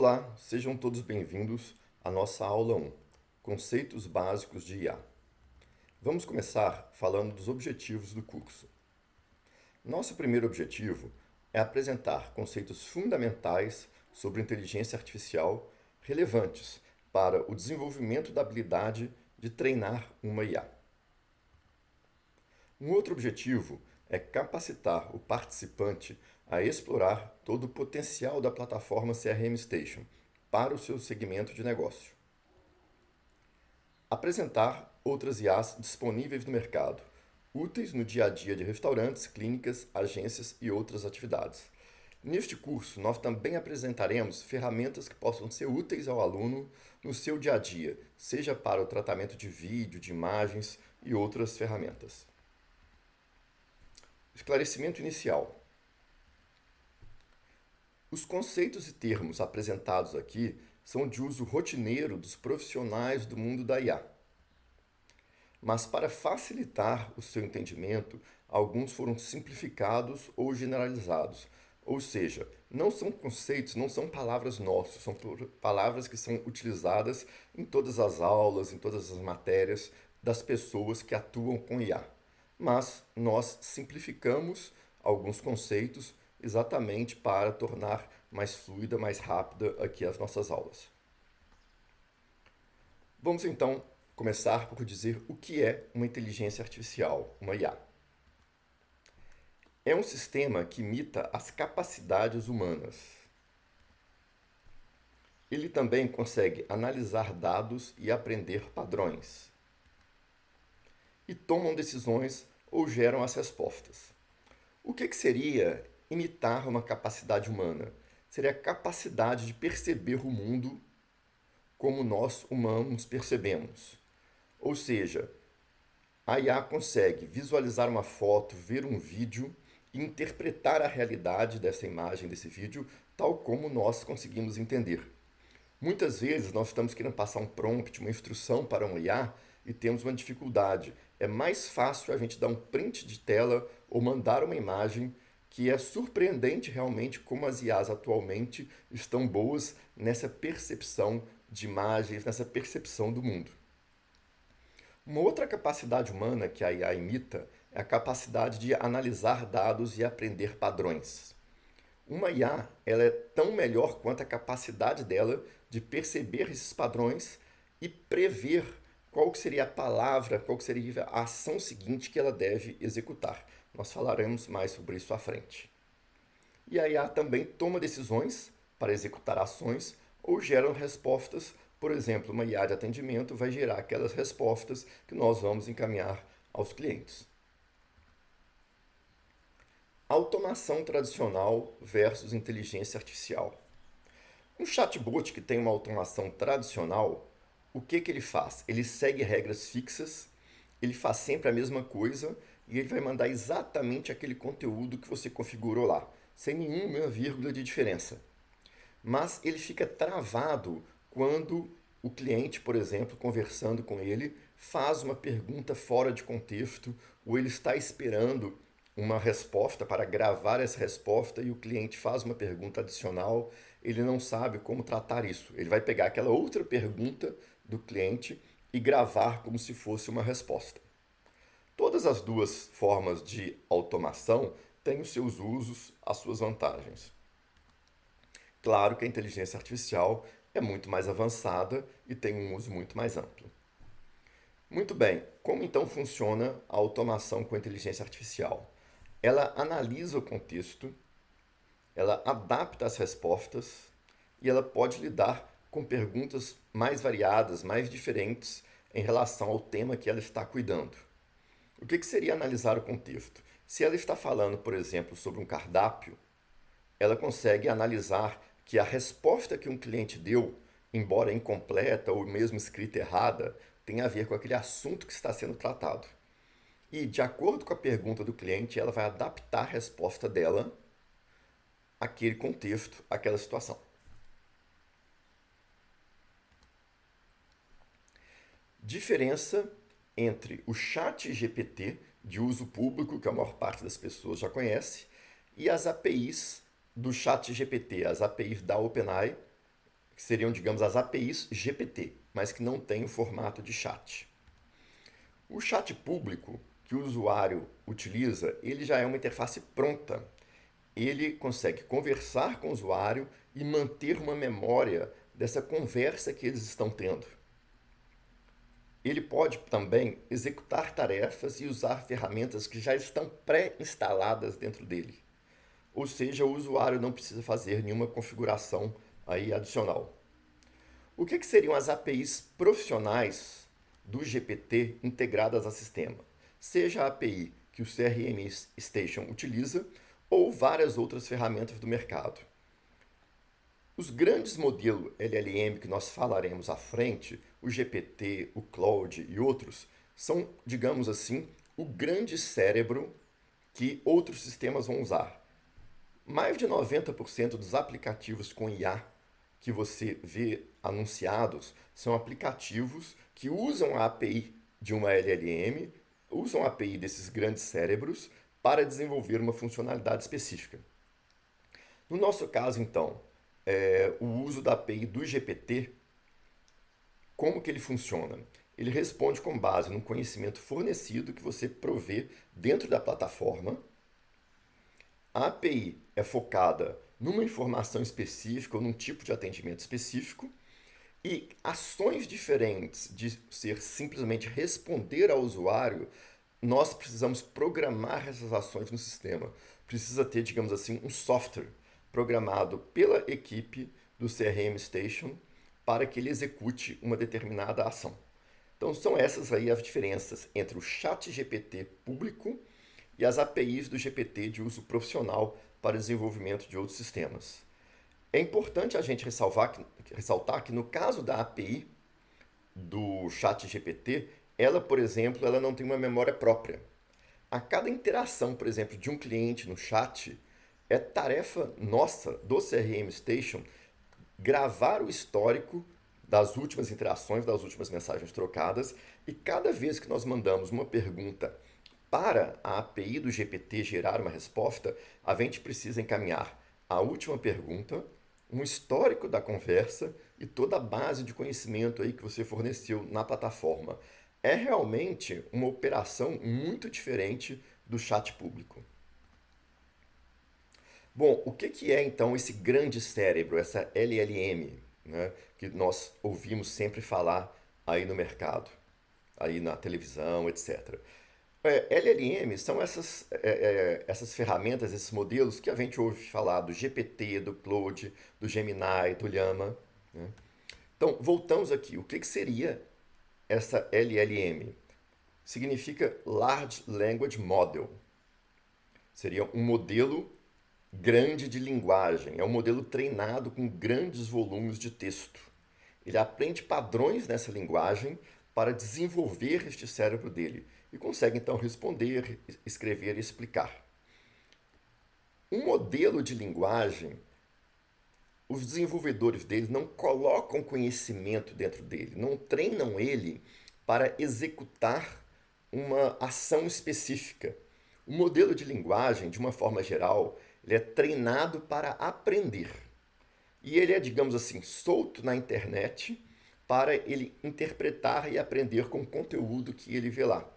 Olá, sejam todos bem-vindos à nossa aula 1, Conceitos Básicos de IA. Vamos começar falando dos objetivos do curso. Nosso primeiro objetivo é apresentar conceitos fundamentais sobre inteligência artificial relevantes para o desenvolvimento da habilidade de treinar uma IA. Um outro objetivo é capacitar o participante a explorar todo o potencial da plataforma CRM Station para o seu segmento de negócio. Apresentar outras IAs disponíveis no mercado, úteis no dia a dia de restaurantes, clínicas, agências e outras atividades. Neste curso, nós também apresentaremos ferramentas que possam ser úteis ao aluno no seu dia a dia, seja para o tratamento de vídeo, de imagens e outras ferramentas. Esclarecimento inicial. Os conceitos e termos apresentados aqui são de uso rotineiro dos profissionais do mundo da IA. Mas para facilitar o seu entendimento, alguns foram simplificados ou generalizados. Ou seja, não são conceitos, não são palavras nossas, são palavras que são utilizadas em todas as aulas, em todas as matérias das pessoas que atuam com IA. Mas nós simplificamos alguns conceitos exatamente para tornar mais fluida, mais rápida aqui as nossas aulas. Vamos então começar por dizer o que é uma inteligência artificial, uma IA. É um sistema que imita as capacidades humanas. Ele também consegue analisar dados e aprender padrões. E tomam decisões ou geram as respostas. O que seria imitar uma capacidade humana? Seria a capacidade de perceber o mundo como nós humanos percebemos. Ou seja, a IA consegue visualizar uma foto, ver um vídeo e interpretar a realidade dessa imagem, desse vídeo, tal como nós conseguimos entender. Muitas vezes nós estamos querendo passar um prompt, uma instrução para um IA e temos uma dificuldade. É mais fácil a gente dar um print de tela ou mandar uma imagem, que é surpreendente realmente como as IAs atualmente estão boas nessa percepção de imagens, nessa percepção do mundo. Uma outra capacidade humana que a IA imita é a capacidade de analisar dados e aprender padrões. Uma IA ela é tão melhor quanto a capacidade dela de perceber esses padrões e prever qual seria a palavra, qual seria a ação seguinte que ela deve executar. Nós falaremos mais sobre isso à frente. E a IA também toma decisões para executar ações ou gera respostas. Por exemplo, uma IA de atendimento vai gerar aquelas respostas que nós vamos encaminhar aos clientes. Automação tradicional versus inteligência artificial. Um chatbot que tem uma automação tradicional, o que ele faz? Ele segue regras fixas, ele faz sempre a mesma coisa e ele vai mandar exatamente aquele conteúdo que você configurou lá, sem nenhuma vírgula de diferença. Mas ele fica travado quando o cliente, por exemplo, conversando com ele, faz uma pergunta fora de contexto ou ele está esperando uma resposta para gravar essa resposta e o cliente faz uma pergunta adicional, ele não sabe como tratar isso. Ele vai pegar aquela outra pergunta do cliente e gravar como se fosse uma resposta. Todas as duas formas de automação têm os seus usos, as suas vantagens. Claro que a inteligência artificial é muito mais avançada e tem um uso muito mais amplo. Muito bem, como então funciona a automação com a inteligência artificial? Ela analisa o contexto, ela adapta as respostas e ela pode lidar com perguntas mais variadas, mais diferentes em relação ao tema que ela está cuidando. O que seria analisar o contexto? Se ela está falando, por exemplo, sobre um cardápio, ela consegue analisar que a resposta que um cliente deu, embora incompleta ou mesmo escrita errada, tem a ver com aquele assunto que está sendo tratado. E, de acordo com a pergunta do cliente, ela vai adaptar a resposta dela àquele contexto, àquela situação. Diferença entre o chat GPT, de uso público, que a maior parte das pessoas já conhece, e as APIs do chat GPT, as APIs da OpenAI, que seriam, digamos, as APIs GPT, mas que não têm o formato de chat. O chat público que o usuário utiliza, ele já é uma interface pronta. Ele consegue conversar com o usuário e manter uma memória dessa conversa que eles estão tendo. Ele pode também executar tarefas e usar ferramentas que já estão pré-instaladas dentro dele. Ou seja, o usuário não precisa fazer nenhuma configuração aí adicional. O que seriam as APIs profissionais do GPT integradas ao sistema? Seja a API que o CRM Station utiliza ou várias outras ferramentas do mercado. Os grandes modelos LLM que nós falaremos à frente, o GPT, o Claude e outros, são, digamos assim, o grande cérebro que outros sistemas vão usar. Mais de 90% dos aplicativos com IA que você vê anunciados são aplicativos que usam a API de uma LLM, usam a API desses grandes cérebros para desenvolver uma funcionalidade específica. No nosso caso, então, o uso da API do GPT, como que ele funciona? Ele responde com base no conhecimento fornecido que você provê dentro da plataforma. A API é focada numa informação específica ou num tipo de atendimento específico e ações diferentes de ser simplesmente responder ao usuário, nós precisamos programar essas ações no sistema. Precisa ter, digamos assim, um software programado pela equipe do CRM Station para que ele execute uma determinada ação. Então são essas aí as diferenças entre o chat GPT público e as APIs do GPT de uso profissional para desenvolvimento de outros sistemas. É importante a gente ressaltar que no caso da API do chat GPT, ela, por exemplo, ela não tem uma memória própria. A cada interação, por exemplo, de um cliente no chat, é tarefa nossa do CRM Station gravar o histórico das últimas interações, das últimas mensagens trocadas, e cada vez que nós mandamos uma pergunta para a API do GPT gerar uma resposta, a gente precisa encaminhar a última pergunta, um histórico da conversa e toda a base de conhecimento aí que você forneceu na plataforma. É realmente uma operação muito diferente do chat público. Bom, o que é então esse grande cérebro, essa LLM, né, que nós ouvimos sempre falar aí no mercado, aí na televisão, etc. LLM são essas ferramentas, esses modelos que a gente ouve falar do GPT, do Claude, do Gemini, do Llama. Né? Então, voltamos aqui. O que seria essa LLM? Significa Large Language Model. Seria um modelo grande de linguagem. É um modelo treinado com grandes volumes de texto. Ele aprende padrões nessa linguagem para desenvolver este cérebro dele e consegue então responder, escrever e explicar. Um modelo de linguagem, os desenvolvedores dele não colocam conhecimento dentro dele, não treinam ele para executar uma ação específica. O modelo de linguagem, de uma forma geral, ele é treinado para aprender. E ele é, digamos assim, solto na internet para ele interpretar e aprender com o conteúdo que ele vê lá.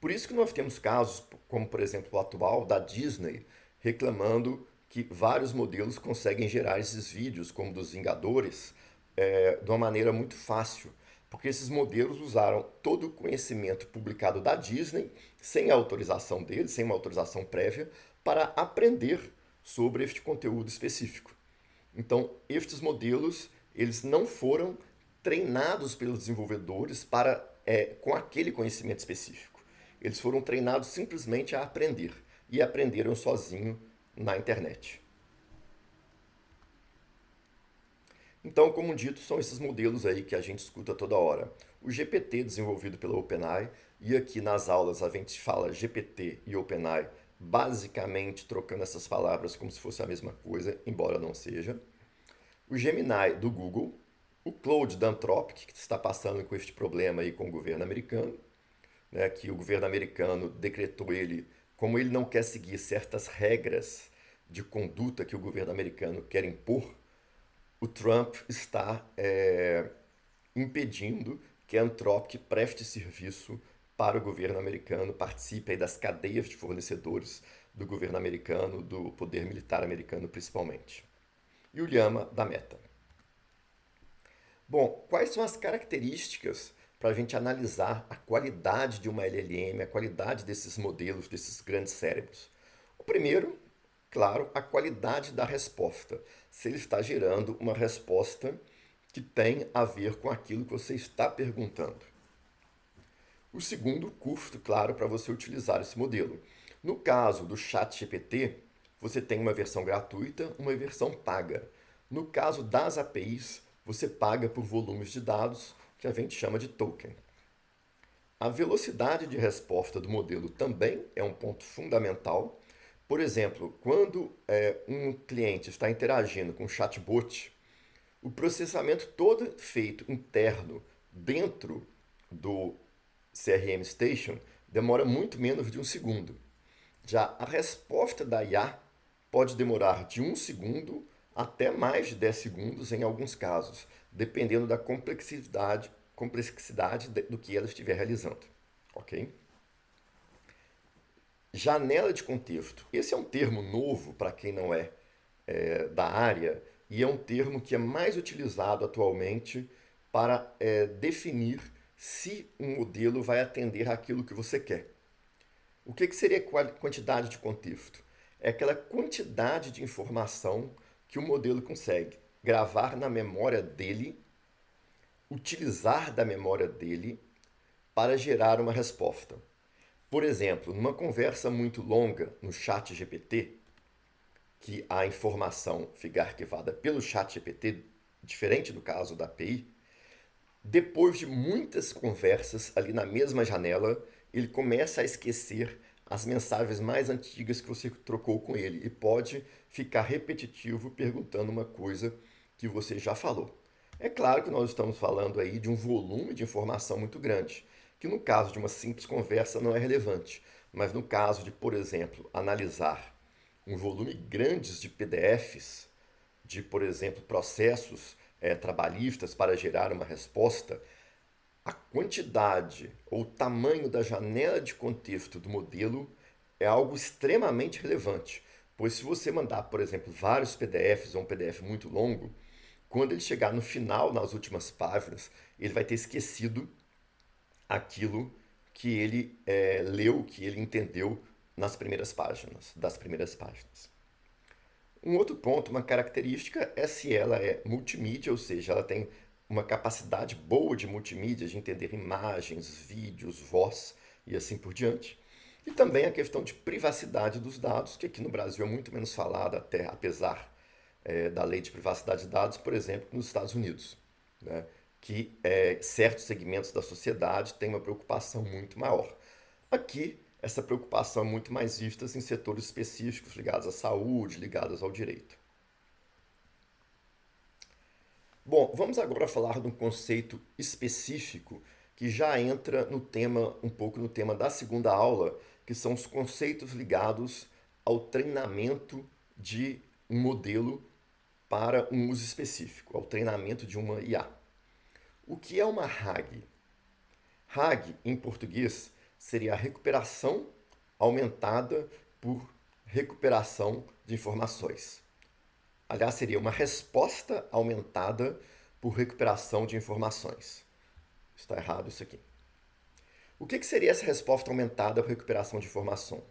Por isso que nós temos casos, como por exemplo o atual da Disney, reclamando que vários modelos conseguem gerar esses vídeos, como dos Vingadores, de uma maneira muito fácil. Porque esses modelos usaram todo o conhecimento publicado da Disney, sem a autorização deles, sem uma autorização prévia, para aprender sobre este conteúdo específico. Então, estes modelos, eles não foram treinados pelos desenvolvedores com aquele conhecimento específico. Eles foram treinados simplesmente a aprender e aprenderam sozinho na internet. Então, como dito, são esses modelos aí que a gente escuta toda hora. O GPT, desenvolvido pela OpenAI, e aqui nas aulas a gente fala GPT e OpenAI, basicamente trocando essas palavras como se fosse a mesma coisa, embora não seja. O Gemini do Google, o Claude da Anthropic, que está passando com este problema aí com o governo americano, né, que o governo americano decretou ele, como ele não quer seguir certas regras de conduta que o governo americano quer impor, o Trump está impedindo que a Anthropic preste serviço para o governo americano, participe aí das cadeias de fornecedores do governo americano, do poder militar americano principalmente. E o Llama da Meta. Bom, quais são as características para a gente analisar a qualidade de uma LLM, a qualidade desses modelos, desses grandes cérebros? O primeiro, claro, a qualidade da resposta. Se ele está gerando uma resposta que tem a ver com aquilo que você está perguntando. O segundo, o custo, claro, para você utilizar esse modelo. No caso do ChatGPT, você tem uma versão gratuita, uma versão paga. No caso das APIs, você paga por volumes de dados, que a gente chama de token. A velocidade de resposta do modelo também é um ponto fundamental. Por exemplo, quando um cliente está interagindo com um chatbot, o processamento todo feito interno dentro do CRM Station demora muito menos de um segundo. Já a resposta da IA pode demorar de um segundo até mais de 10 segundos em alguns casos, dependendo da complexidade do que ela estiver realizando. Ok? Janela de contexto. Esse é um termo novo para quem não é da área e é um termo que é mais utilizado atualmente para definir se um modelo vai atender aquilo que você quer. O que seria quantidade de contexto? É aquela quantidade de informação que o modelo consegue gravar na memória dele, utilizar da memória dele para gerar uma resposta. Por exemplo, numa conversa muito longa no chat GPT, que a informação fica arquivada pelo chat GPT, diferente do caso da API, depois de muitas conversas ali na mesma janela, ele começa a esquecer as mensagens mais antigas que você trocou com ele e pode ficar repetitivo perguntando uma coisa que você já falou. É claro que nós estamos falando aí de um volume de informação muito grande, que no caso de uma simples conversa não é relevante, mas no caso de, por exemplo, analisar um volume grande de PDFs, de, por exemplo, processos trabalhistas para gerar uma resposta, a quantidade ou o tamanho da janela de contexto do modelo é algo extremamente relevante. Pois se você mandar, por exemplo, vários PDFs ou um PDF muito longo, quando ele chegar no final, nas últimas páginas, ele vai ter esquecido aquilo que ele leu, que ele entendeu nas primeiras páginas, das primeiras páginas. Um outro ponto, uma característica, é se ela é multimídia, ou seja, ela tem uma capacidade boa de multimídia, de entender imagens, vídeos, voz e assim por diante. E também a questão de privacidade dos dados, que aqui no Brasil é muito menos falada, até apesar da lei de privacidade de dados, por exemplo, nos Estados Unidos, né? Que certos segmentos da sociedade têm uma preocupação muito maior. Aqui, essa preocupação é muito mais vista em setores específicos ligados à saúde, ligados ao direito. Bom, vamos agora falar de um conceito específico que já entra no tema, um pouco no tema da segunda aula, que são os conceitos ligados ao treinamento de um modelo para um uso específico, ao treinamento de uma IA. O que é uma RAG? RAG, em português, seria a recuperação aumentada por recuperação de informações. Aliás, seria uma resposta aumentada por recuperação de informações. Está errado isso aqui. O que seria essa resposta aumentada por recuperação de informação?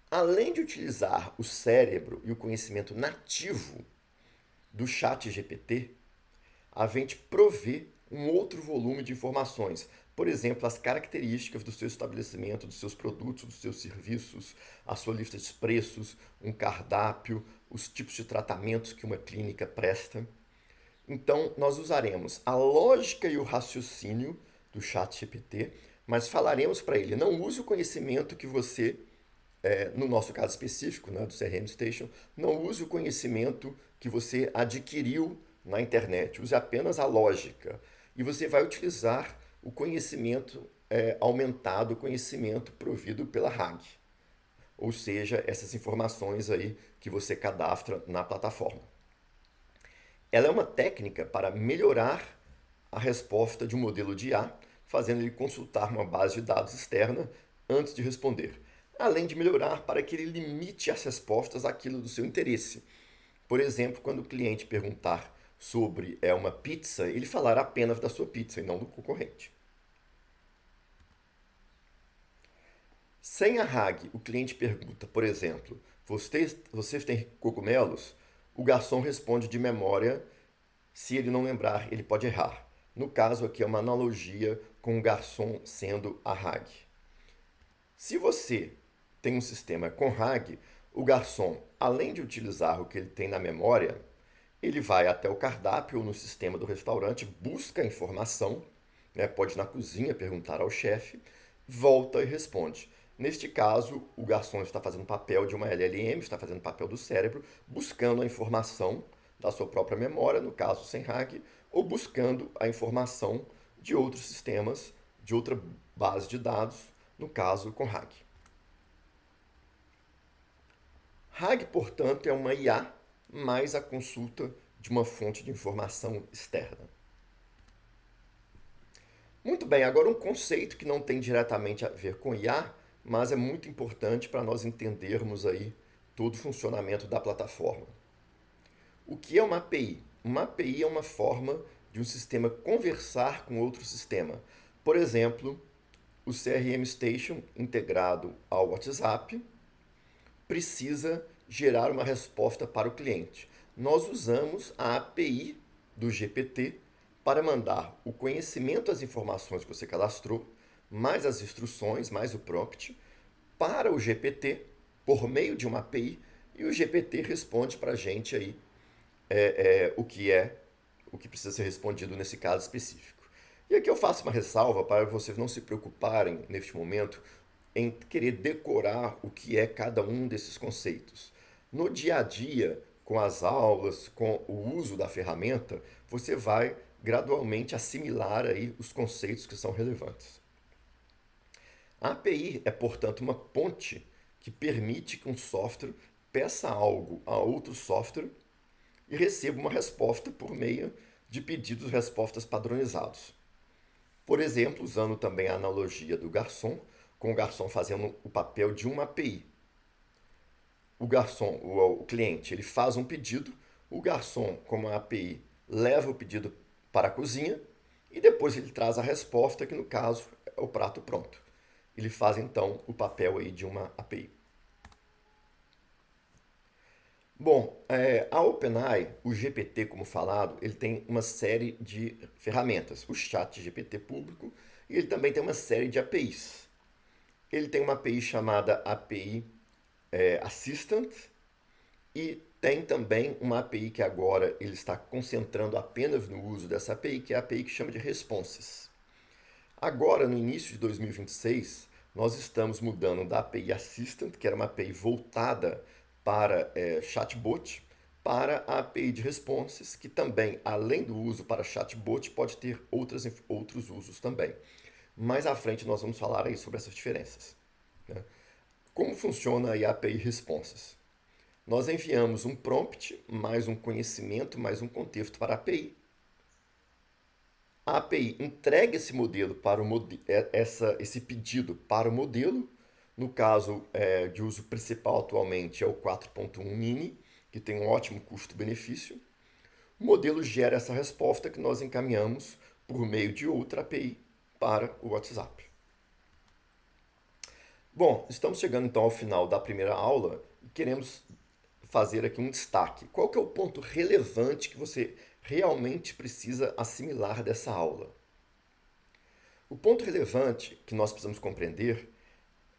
Além de utilizar o cérebro e o conhecimento nativo do chat GPT, a gente provê um outro volume de informações. Por exemplo, as características do seu estabelecimento, dos seus produtos, dos seus serviços, a sua lista de preços, um cardápio, os tipos de tratamentos que uma clínica presta. Então, nós usaremos a lógica e o raciocínio do ChatGPT, mas falaremos para ele, não use o conhecimento que você, no nosso caso específico, né, do CRM Station, não use o conhecimento que você adquiriu na internet, use apenas a lógica. E você vai utilizar o conhecimento aumentado, o conhecimento provido pela RAG. Ou seja, essas informações aí que você cadastra na plataforma. Ela é uma técnica para melhorar a resposta de um modelo de IA, fazendo ele consultar uma base de dados externa antes de responder, além de melhorar para que ele limite as respostas àquilo do seu interesse. Por exemplo, quando o cliente perguntar sobre uma pizza, ele falar apenas da sua pizza e não do concorrente. Sem a RAG, o cliente pergunta, por exemplo, você tem cogumelos? O garçom responde de memória. Se ele não lembrar, ele pode errar. No caso aqui é uma analogia com o garçom sendo a RAG. Se você tem um sistema com RAG, o garçom, além de utilizar o que ele tem na memória, ele vai até o cardápio ou no sistema do restaurante, busca a informação, né, pode ir na cozinha perguntar ao chefe, volta e responde. Neste caso, o garçom está fazendo papel de uma LLM, está fazendo papel do cérebro, buscando a informação da sua própria memória, no caso sem RAG, ou buscando a informação de outros sistemas, de outra base de dados, no caso com RAG. RAG, portanto, é uma IA mais a consulta de uma fonte de informação externa. Muito bem, agora um conceito que não tem diretamente a ver com IA, mas é muito importante para nós entendermos aí todo o funcionamento da plataforma. O que é uma API? Uma API é uma forma de um sistema conversar com outro sistema. Por exemplo, o CRM Station integrado ao WhatsApp precisa gerar uma resposta para o cliente. Nós usamos a API do GPT para mandar o conhecimento, as informações que você cadastrou, mais as instruções, mais o prompt, para o GPT por meio de uma API, e o GPT responde para a gente aí o que precisa ser respondido nesse caso específico. E aqui eu faço uma ressalva para vocês não se preocuparem neste momento em querer decorar o que é cada um desses conceitos. No dia a dia, com as aulas, com o uso da ferramenta, você vai gradualmente assimilar aí os conceitos que são relevantes. A API é, portanto, uma ponte que permite que um software peça algo a outro software e receba uma resposta por meio de pedidos e respostas padronizados. Por exemplo, usando também a analogia do garçom, com o garçom fazendo o papel de uma API. O cliente, ele faz um pedido, o garçom, como a API, leva o pedido para a cozinha e depois ele traz a resposta, que no caso é o prato pronto. Ele faz então o papel aí de uma API. Bom, a OpenAI, o GPT, como falado, ele tem uma série de ferramentas. O chat GPT público e ele também tem uma série de APIs. Ele tem uma API chamada API Assistant e tem também uma API que agora ele está concentrando apenas no uso dessa API, que é a API que chama de Responses. Agora, no início de 2026, nós estamos mudando da API Assistant, que era uma API voltada para chatbot, para a API de Responses, que também, além do uso para chatbot, pode ter outros usos também. Mais à frente nós vamos falar aí sobre essas diferenças, né? Como funciona a API Responses? Nós enviamos um prompt, mais um conhecimento, mais um contexto para a API. A API entrega esse modelo para esse pedido para o modelo. No caso de uso principal atualmente é o 4.1 Mini, que tem um ótimo custo-benefício. O modelo gera essa resposta que nós encaminhamos por meio de outra API para o WhatsApp. Bom, estamos chegando então ao final da primeira aula e queremos fazer aqui um destaque. Qual que é o ponto relevante que você realmente precisa assimilar dessa aula? O ponto relevante que nós precisamos compreender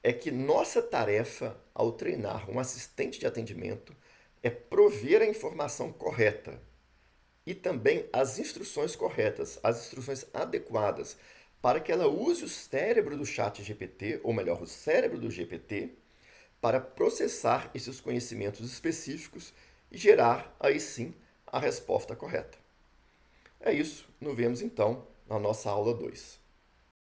é que nossa tarefa ao treinar um assistente de atendimento é prover a informação correta e também as instruções corretas, as instruções adequadas, para que ela use o cérebro do chat GPT, ou melhor, o cérebro do GPT, para processar esses conhecimentos específicos e gerar, aí sim, a resposta correta. É isso, nos vemos então na nossa aula 2.